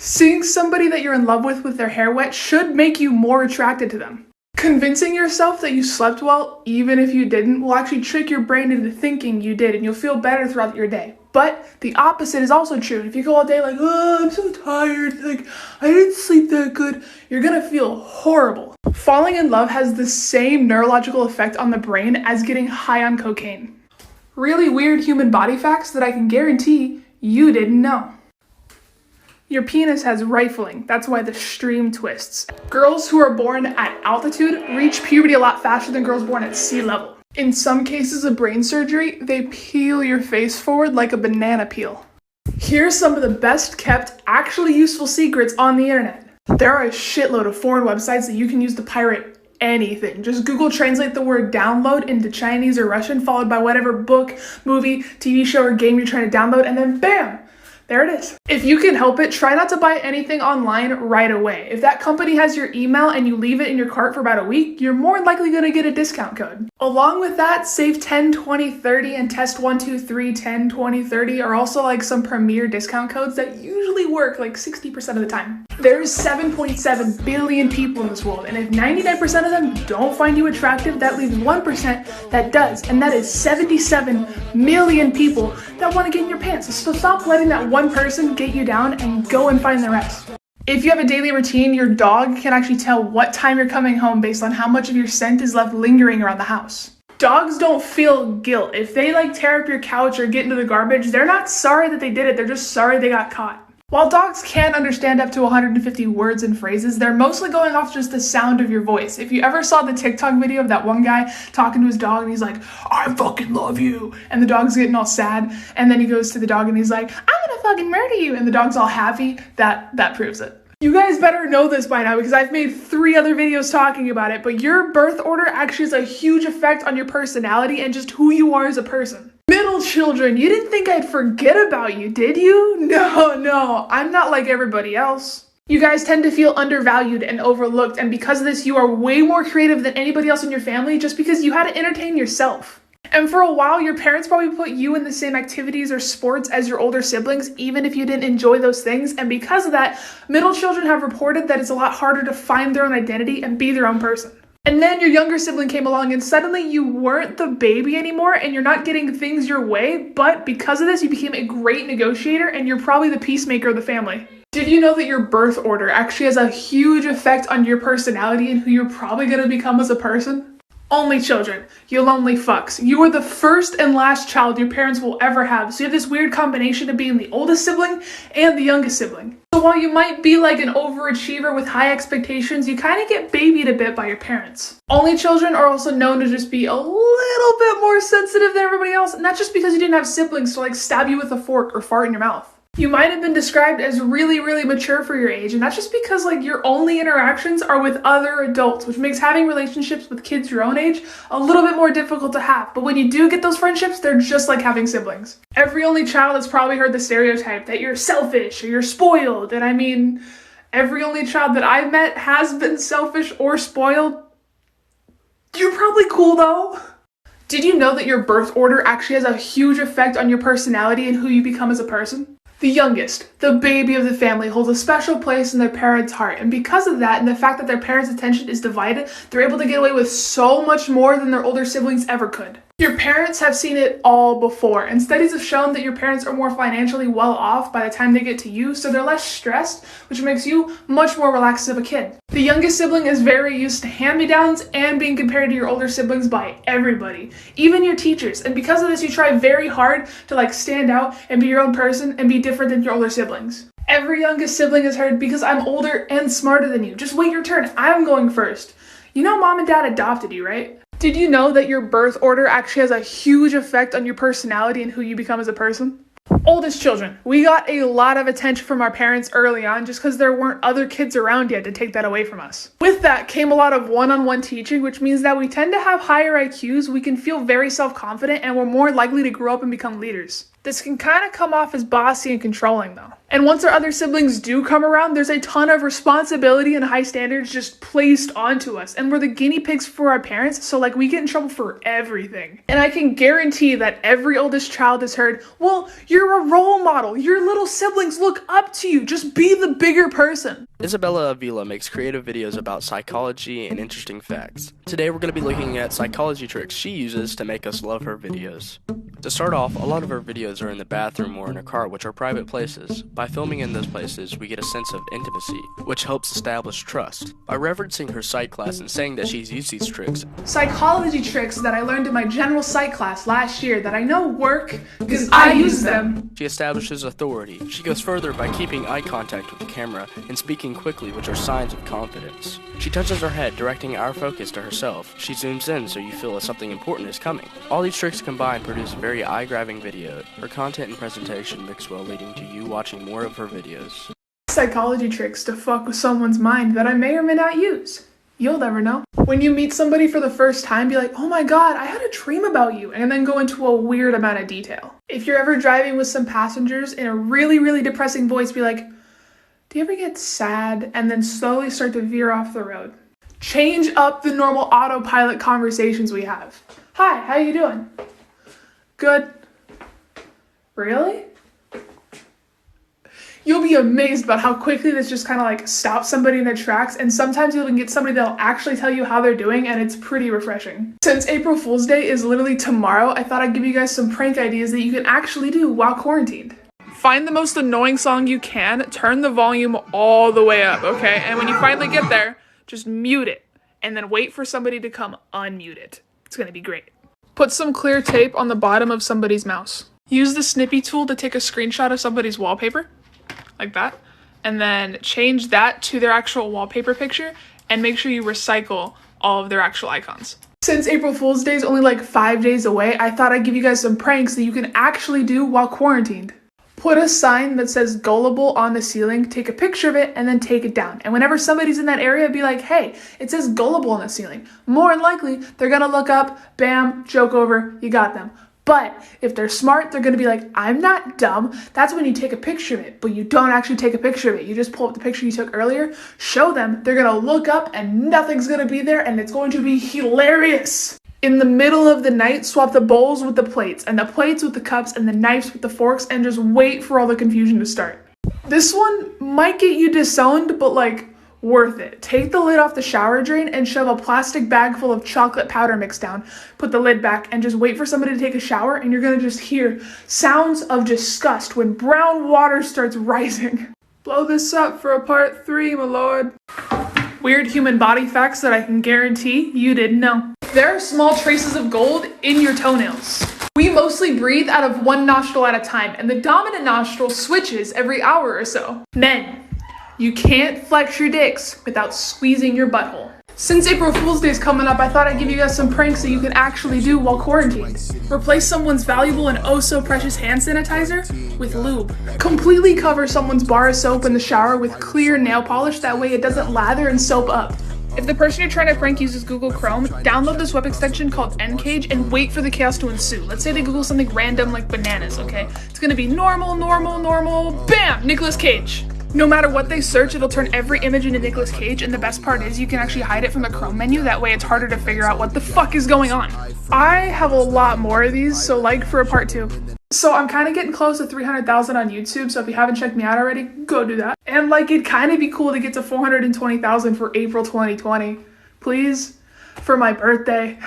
Seeing somebody that you're in love with their hair wet should make you more attracted to them. Convincing yourself that you slept well, even if you didn't, will actually trick your brain into thinking you did, and you'll feel better throughout your day. But the opposite is also true. If you go all day like, oh, I'm so tired, like, I didn't sleep that good, you're gonna feel horrible. Falling in love has the same neurological effect on the brain as getting high on cocaine. Really weird human body facts that I can guarantee you didn't know. Your penis has rifling. That's why the stream twists. Girls who are born at altitude reach puberty a lot faster than girls born at sea level. In some cases of brain surgery, they peel your face forward like a banana peel. Here's some of the best kept, actually useful secrets on the internet. There are a shitload of foreign websites that you can use to pirate anything. Just Google translate the word download into Chinese or Russian, followed by whatever book, movie, TV show, or game you're trying to download, and then bam! There it is. If you can help it, try not to buy anything online right away. If that company has your email and you leave it in your cart for about a week, you're more likely going to get a discount code. Along with that, save 10, 20, 30 and test 1, 2, 3, 10, 20, 30 are also like some premier discount codes that usually work like 60% of the time. There's 7.7 billion people in this world, and if 99% of them don't find you attractive, that leaves 1% that does, and that is 77 million people that want to get in your pants. So stop letting that one person get you down and go and find the rest. If you have a daily routine, your dog can actually tell what time you're coming home based on how much of your scent is left lingering around the house. Dogs don't feel guilt. If they tear up your couch or get into the garbage, they're not sorry that they did it, they're just sorry they got caught. While dogs can understand up to 150 words and phrases, they're mostly going off just the sound of your voice. If you ever saw the TikTok video of that one guy talking to his dog and he's like, I fucking love you, and the dog's getting all sad, and then he goes to the dog and he's like, I'm gonna fucking murder you, and the dog's all happy, that proves it. You guys better know this by now because I've made 3 other videos talking about it, but your birth order actually has a huge effect on your personality and just who you are as a person. Middle children, you didn't think I'd forget about you, did you? No, I'm not like everybody else. You guys tend to feel undervalued and overlooked, and because of this, you are way more creative than anybody else in your family just because you had to entertain yourself. And for a while, your parents probably put you in the same activities or sports as your older siblings, even if you didn't enjoy those things, and because of that, middle children have reported that it's a lot harder to find their own identity and be their own person. And then your younger sibling came along and suddenly you weren't the baby anymore and you're not getting things your way, but because of this, you became a great negotiator and you're probably the peacemaker of the family. Did you know that your birth order actually has a huge effect on your personality and who you're probably going to become as a person? Only children, you lonely fucks. You are the first and last child your parents will ever have, so you have this weird combination of being the oldest sibling and the youngest sibling. So while you might be like an overachiever with high expectations, you kind of get babied a bit by your parents. Only children are also known to just be a little bit more sensitive than everybody else, and that's just because you didn't have siblings to stab you with a fork or fart in your mouth. You might have been described as really, really mature for your age, and that's just because your only interactions are with other adults, which makes having relationships with kids your own age a little bit more difficult to have. But when you do get those friendships, they're just like having siblings. Every only child has probably heard the stereotype that you're selfish or you're spoiled, and I mean, every only child that I've met has been selfish or spoiled. You're probably cool though. Did you know that your birth order actually has a huge effect on your personality and who you become as a person? The youngest, the baby of the family, holds a special place in their parents' heart, and because of that and the fact that their parents' attention is divided, they're able to get away with so much more than their older siblings ever could. Your parents have seen it all before, and studies have shown that your parents are more financially well off by the time they get to you, so they're less stressed, which makes you much more relaxed as a kid. The youngest sibling is very used to hand-me-downs and being compared to your older siblings by everybody, even your teachers, and because of this you try very hard to stand out and be your own person and be different than your older siblings. Every youngest sibling is heard because I'm older and smarter than you. Just wait your turn, I'm going first. You know mom and dad adopted you, right? Did you know that your birth order actually has a huge effect on your personality and who you become as a person? Oldest children, we got a lot of attention from our parents early on just because there weren't other kids around yet to take that away from us. With that came a lot of one-on-one teaching, which means that we tend to have higher IQs, we can feel very self-confident, and we're more likely to grow up and become leaders. This can kind of come off as bossy and controlling though. And once our other siblings do come around, there's a ton of responsibility and high standards just placed onto us. And we're the guinea pigs for our parents, so like we get in trouble for everything. And I can guarantee that every oldest child has heard, well, you're a role model. Your little siblings look up to you. Just be the bigger person. Isabella Avila makes creative videos about psychology and interesting facts. Today we're going to be looking at psychology tricks she uses to make us love her videos. To start off, a lot of her videos are in the bathroom or in a car, which are private places. By filming in those places, we get a sense of intimacy, which helps establish trust. By referencing her psych class and saying that she's used these tricks, psychology tricks that I learned in my general psych class last year that I know work because I use them. She establishes authority. She goes further by keeping eye contact with the camera and speaking quickly, which are signs of confidence. She touches her head, directing our focus to herself. She zooms in so you feel that something important is coming. All these tricks combined produce a very eye-grabbing video. Her content and presentation mix well, leading to you watching more of her videos. Psychology tricks to fuck with someone's mind that I may or may not use. You'll never know. When you meet somebody for the first time, be like, oh my god, I had a dream about you, and then go into a weird amount of detail. If you're ever driving with some passengers in a really, really depressing voice, be like, do you ever get sad? And then slowly start to veer off the road. Change up the normal autopilot conversations we have. Hi, how you doing? Good. Really? You'll be amazed about how quickly this just kind of like stops somebody in their tracks, and sometimes you'll even get somebody that'll actually tell you how they're doing, and it's pretty refreshing. Since April Fool's Day is literally tomorrow, I thought I'd give you guys some prank ideas that you can actually do while quarantined. Find the most annoying song you can, turn the volume all the way up, okay? And when you finally get there, just mute it, and then wait for somebody to come unmute it. It's gonna be great. Put some clear tape on the bottom of somebody's mouse. Use the snippy tool to take a screenshot of somebody's wallpaper, like that, and then change that to their actual wallpaper picture, and make sure you recycle all of their actual icons. Since April Fool's Day is only like 5 days away, I thought I'd give you guys some pranks that you can actually do while quarantined. Put a sign that says gullible on the ceiling, take a picture of it, and then take it down. And whenever somebody's in that area, be like, hey, it says gullible on the ceiling. More than likely, they're gonna look up, bam, joke over, you got them. But if they're smart, they're gonna be like, I'm not dumb. That's when you take a picture of it, but you don't actually take a picture of it. You just pull up the picture you took earlier, show them, they're gonna look up and nothing's gonna be there, and it's going to be hilarious. In the middle of the night, swap the bowls with the plates, and the plates with the cups, and the knives with the forks, and just wait for all the confusion to start. This one might get you disowned, but like, worth it. Take the lid off the shower drain and shove a plastic bag full of chocolate powder mix down. Put the lid back and just wait for somebody to take a shower, and you're gonna just hear sounds of disgust when brown water starts rising. Blow this up for a part 3, my lord. Weird human body facts that I can guarantee you didn't know. There are small traces of gold in your toenails. We mostly breathe out of one nostril at a time, and the dominant nostril switches every hour or so. Men, you can't flex your dicks without squeezing your butthole. Since April Fool's Day is coming up, I thought I'd give you guys some pranks that you can actually do while quarantined. Replace someone's valuable and oh so precious hand sanitizer with lube. Completely cover someone's bar of soap in the shower with clear nail polish, that way it doesn't lather and soap up. If the person you're trying to prank uses Google Chrome, download this web extension called Ncage and wait for the chaos to ensue. Let's say they Google something random like bananas, okay? It's gonna be normal, bam, Nicolas Cage. No matter what they search, it'll turn every image into Nicolas Cage, and the best part is you can actually hide it from the Chrome menu, that way it's harder to figure out what the fuck is going on. I have a lot more of these, so like for a part 2. So I'm kind of getting close to 300,000 on YouTube, so if you haven't checked me out already, go do that. And like, it'd kind of be cool to get to 420,000 for April 2020. Please, for my birthday.